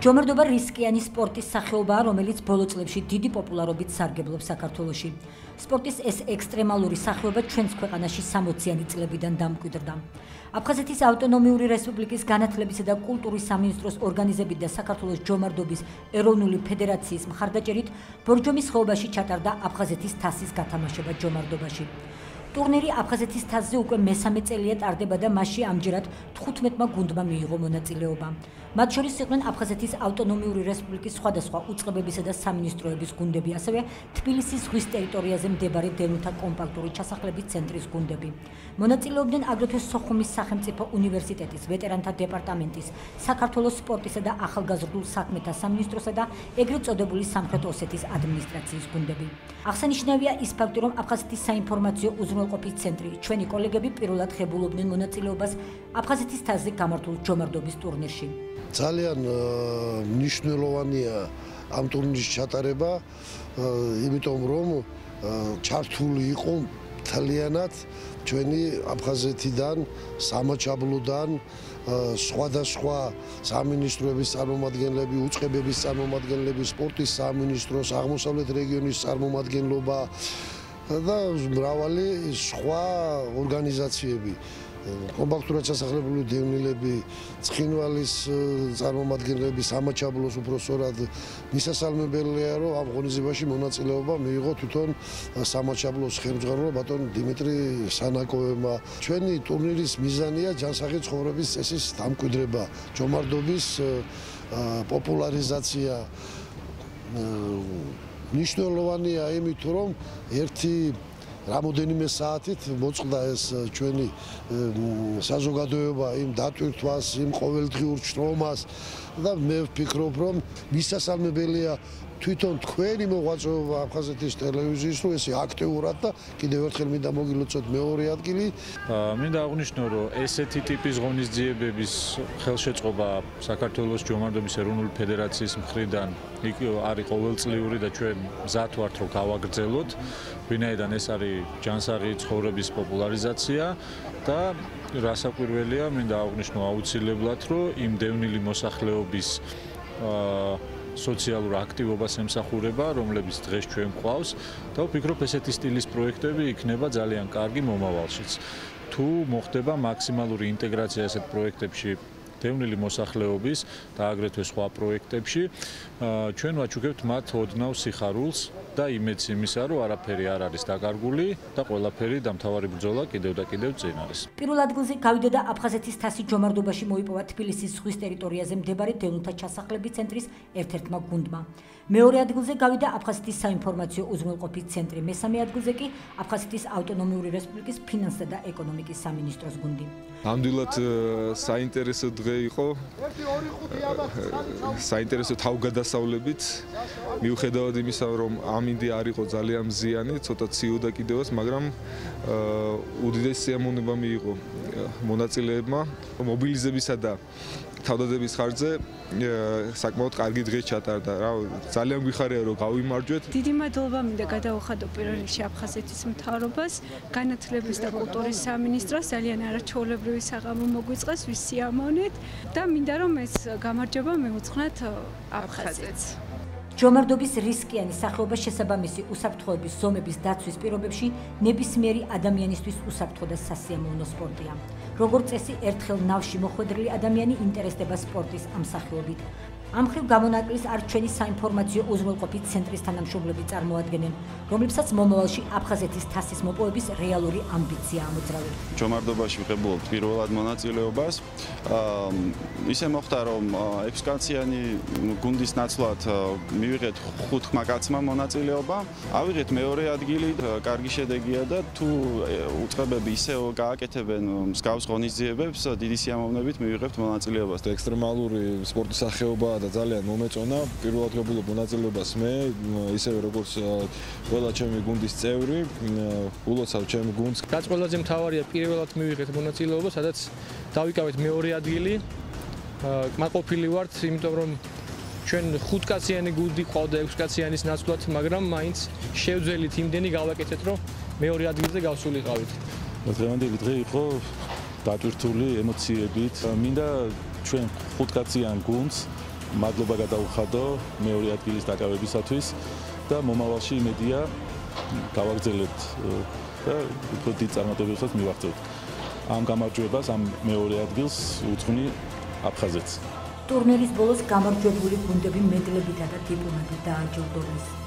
ჯომარდობა რისკიანი სპორტის სახეობაა, რომელიც ბოლო წლებში დიდი პოპულარობით სარგებლობს საქართველოში. სპორტის ეს ექსტრემალური სახეობა ჩვენს ქვეყანაში 60-იანი წლებიდან დამკვიდრდა. აფხაზეთის ავტონომიური რესპუბლიკის განათლებისა და კულტურის სამინისტროს ორგანიზებით და საქართველოს ჯომარდობის ეროვნული ფედერაციის მხარდაჭერით ბორჯომის ხეობაში ჩატარდა აფხაზეთის თასის გათამაშება ჯომარდობაში. ტურნირი აფხაზეთის თასზე უკვე მესამე წელია ტარდება და მასში ამჯერად 15-მა გუნდმა მიიღო მონაწილეობა. მათ შორის იყვნენ აფხაზეთის ავტონომიური რესპუბლიკის სხვადასხვა უწყებებისა და სამინისტროების გუნდები, ასევე თბილისის ზღვის ტერიტორიაზე მდებარე დევნილთა კომპაქტური ჩასახლების ცენტრის გუნდები. მონაწილეობდნენ აგრეთვე სოხუმის სახელმწიფო უნივერსიტეტის, ვეტერანთა დეპარტამენტის, საქართველოს სპორტისა და ახალგაზრდულ საქმეთა სამინისტროსა და ეგრეთ წოდებული სამხრეთ ოსეთის ადმინისტრაციის გუნდები. აღსანიშნავია ის ფაქტი, რომ აფხაზეთის საინფორმაციო უზრუნველყოფის ცენტრი ჩვენი კოლეგები პირველად ღებულობდნენ მონაწილეობას აფხაზეთის თასზე გამართულ ჯომარდობის ტურნირში. ძალიან მნიშვნელოვანია ამ ტურნირის ჩატარება, იმიტომ რომ ჩართული იყო მთლიანად ჩვენი აფხაზეთიდან, სამაჩაბლოდან, სხვადასხვა სამინისტროების წარმომადგენლები, უწყებების წარმომადგენლები, სპორტის სამინისტროს, აღმოსავლეთ რეგიონის წარმომადგენლობა და მრავალი სხვა ორგანიზაციები. კომპაქტურად ჩასახლებული დევნილები, ცხინვალის წარმომადგენლები, სამაჩაბლოს უпроსორად მისასალმებელია, რომ ამ ღონისძიებაში მონაწილეობა მიიღო თვითონ სამაჩაბლოს ხელმძღვანელმა ბატონ დიმიტრი სანაკოევმა. ჩვენი ტურნირის მიზანია ჯანსაღი ცხოვრების წესის დამკვიდრება, ჯომარდობის პოპულარიზაცია. მნიშვნელოვანია იმით, რომ ერთი რამოდენიმე საათით მოწყდა ეს ჩვენი საზოგადოება იმ დატვირთვას, იმ ყოველდღიურ შრომას და მე ვფიქრობ, რომ მისასალმებელია თვითონ თქვენი მოღვაწეობა აფხაზეთის ტელევიზიის, რომ ესე აქტიურად და კიდევ ერთხელ მინდა მოგილოცოთ მეორე ადგილი. მინდა აღვნიშნო, რომ ესეთი ტიპის ღონისძიებების ხელშეწყობა საქართველოს ჯომარდობის ეროვნული ფედერაციის მხრიდან არის ყოველწლიური და ჩვენ მზად ვართ, რომ გავაგრძელოთ, ვინაიდან ეს არის ჯანსაღი ცხოვრების პოპულარიზაცია და რასაკვირველია, მინდა აღვნიშნო აუცილებლად, რომ იმ დევნილი მოსახლეობის სოციალურ აქტივობას ემსახურება, რომლებიც დღეს ჩვენ გვყავს და ვფიქრობ, ესეთი სტილის პროექტები იქნება ძალიან კარგი მომავალშიც. თუ მოხდება მაქსიმალური ინტეგრაცია ესეთ პროექტებში დევნილი მოსახლეობის და აგრეთვე სხვა პროექტებში, ჩვენ ვაჩუქებთ მათ ოდნავ სიხარულს და იმედს იმისა, რომ არაფერი არ არის დაკარგული და ყველაფერი და მთავარი ბრძოლა კიდევ და კიდევ წინ არის. პირველ ადგილზე გავიდა და აფხაზეთის თასი ჯომარდობაში მოიპოვა თბილისის ზღვის ტერიტორიაზე მდებარე დევნილთა ჩასახლების ცენტრის ერთ-ერთმა გუნდმა. მეორე ადგილზე გავიდა აფხაზეთის საინფორმაციო უზრუნველყოფის ცენტრი, მესამე ადგილზე კი აფხაზეთის ავტონომიური რესპუბლიკის ფინანსთა და ეკონომიკის სამინისტროს გუნდი. ნამდვილად საინტერესო დღე იყო. საინტერესო თავგადასავლებით, მიუხედავად იმისა, რომ ამინდი არ იყო ძალიან მზიანი, ცოტა ციოდა კიდევაც, მაგრამ უდიდესი სიამოვნება მიიღო მონაწილეებმა მობილიზებისა და თავდადების ხარჯზე საკმაოდ კარგი დღე ჩატარდა. ძალიან გვიხარია, რომ გავიმარჯვეთ. დიდი მადლობა მინდა გადაუხადო პირველ რიგში აფხაზეთის მთავრობას, განათლების და კულტურის სამინისტროს, ძალიან არაჩვეულებრივი საღამო მოგვიწყეს, ვის სიამოვნეთ და მინდა რომ ეს გამარჯვება მიუძღვნათ აფხაზეთს. ჯომარდობის რისკიანი სახეობა შესაბამისი უსაფრთხოების ზომების დაცვის პირობებში ნებისმიერი ადამიანისთვის უსაფრთხო და სასიამოვნო სპორტია. როგორც წესი, ერთხელ ნავში მოხვედრილი ადამიანი ინტერესდება სპორტის ამ სახეობით. ამ მხრივ გამონაკლისს არ ჩვენი საინფორმაციო უზრუნველყოფის ცენტრის თანამშრომლები წარმოადგენენ, რომლებსაც მომავალში აფხაზეთის თასის მოპოვების რეალური ამბიცია ამოძრავებთ. ჯომარდობაში ვღებულობთ პირველად მონაწილეობას. ისე მოხდა, რომ 6-კაციანი გუნდის ნაცვლად მივიღეთ 5 კაცმა მონაწილეობა. ავიღეთ მეორე ადგილი, კარგი შედეგია და თუ უწყებები ისე გააკეთებენ მსგავს ღონისძიებებს, დიდი სიამოვნებით მივიღებთ მონაწილეობას. ექსტრემალური სპორტის სახეობა და ძალიან მომეწონა. პირველად ღებულობ მონაწილეობას მე, ისევე როგორც ყველა ჩემი გუნდის წევრი, ულოცავ ჩემ გუნდს. რაც ყველაზე მთავარია, პირველად მივიღეთ მონაწილეობა, სადაც დავიკავეთ მეორე ადგილი. კმაყოფილი ვართ, იმიტომ რომ ჩვენ 5-კაციანი გუნდი ყავდა 6-კაციანის ნაცვლად, მაგრამ მაინც შევძელით იმდენი გავაკეთეთ, რომ მეორე ადგილზე გავსულიყავით. დღევანდელი დღე იყო დატვირთული ემოციებით. მინდა ჩვენ 5-კაციან გუნდს მადლობა გადაუხადო მეორე ადგილის დაკავებისათვის და მომავალში იმედია გავაგრძელებთ და უფრო დიდ წარმატებებსაც მივაღწევთ. ამ გამარჯვებას, ამ მეორე ადგილს უძღვნი აფხაზეთს. ტურნირის ბოლოს გამარჯვებული გუნდები მედლებითა და დიპლომებით დააჯილდოვეს.